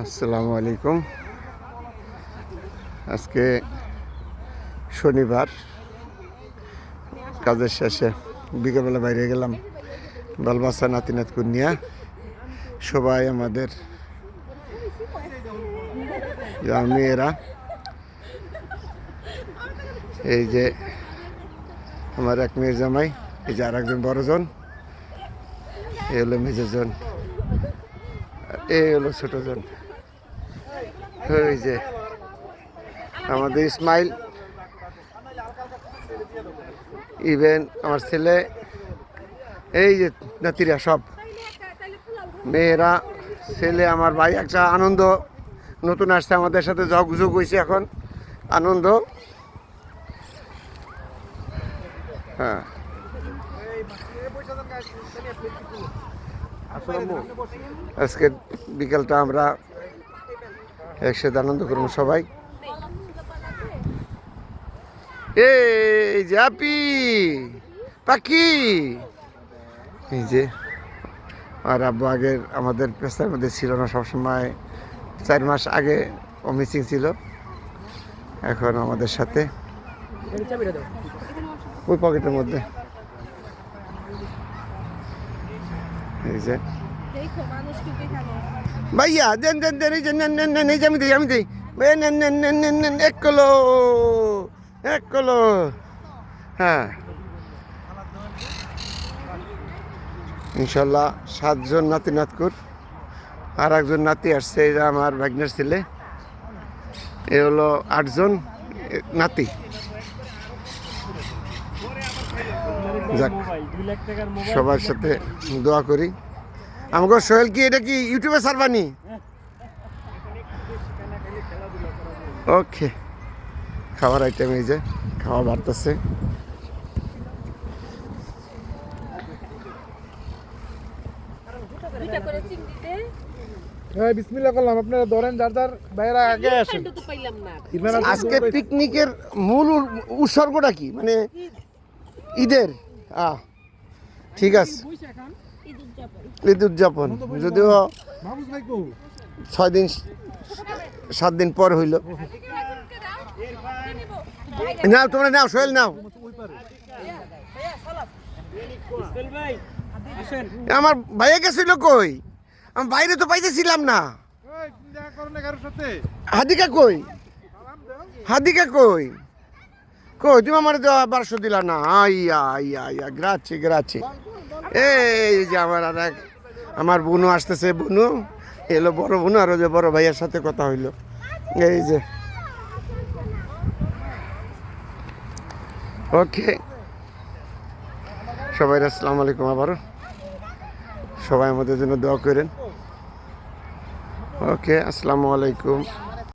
আসসালামু আলাইকুম। আজকে শনিবার, কাজের শেষে বিকেলবেলা বাইরে গেলাম বালবাচ্চা নাতি নাতকুন নিয়ে। সবাই আমাদের মেয়েরা, এই যে আমার এক মেয়ের জামাই, এই যে আর একজন বড়জন, এই হলো মেজজন, এই হলো ছোটজন। ওই যে আমাদের ইসমাইল, ইভেন আমার ছেলে, এই যে নাতিরা সব মেয়েরা, ছেলে, আমার ভাই। একটা আনন্দ, নতুন আসছে আমাদের সাথে, যোগ হয়েছে এখন আনন্দ। হ্যাঁ, আজকে বিকালটা আমরা একসাথে আনন্দ করবো সবাই। এই যে আপি পাখি, এই যে আর আব্বু আগের আমাদের পেশার মধ্যে ছিল না, সবসময় 4 মাস আগে ও মিসিং ছিল, এখন আমাদের সাথে। ওই পকেটের মধ্যে এই যে ভাইয়া দেন দেন দেন, এই যে নেন নেন নেন, এই যে আমি দিই নেন নেন নেন নেন নেন, 1 কিলো। হ্যাঁ, ইনশাল্লাহ 7 জন নাতি নাতকুর। আর একজন নাতি আসছে, এই যে আমার ভাগ্নের ছেলে। এ হলো 8 জন নাতি। যাক, সবার সাথে দোয়া করি। আমাকে সোহেল, কি এটা কি ইউটিউবে ছাড়বানি? ওকে, খাবার আইটেম এই যে খাওয়া বাড়তেছে। বিসমিল্লাহ করলাম, আপনারা ধরেন, যার যার বাইরে আগে আসেন। আজকে পিকনিকের মূল উৎসর্গটা কি, মানে ঈদের? ঠিক আছে, ঈদ উদযাপন, যদিও 6-7 দিন পর হইল। নাও তোমরা, নাও সোহেল, নাও। আমার ভাইয়া গেছিল কই? আমি বাইরে তো পাইতেছিলাম না। হাদিকা কই? হাদিকা কই? কই তুমি আমার 1200 দিলা না? আইয়া আইয়া আইয়া, গ্রাচে। এই যে আমার আর এক, আমার বোনও আসতেছে। বোনু এলো, বড় বোনু, আর যে বড় ভাইয়ের সাথে কথা হইলো। এই যে ওকে, সবাই আসসালামু আলাইকুম। আবারও সবাই আমাদের জন্য দোয়া করেন। ওকে, আসসালামু আলাইকুম।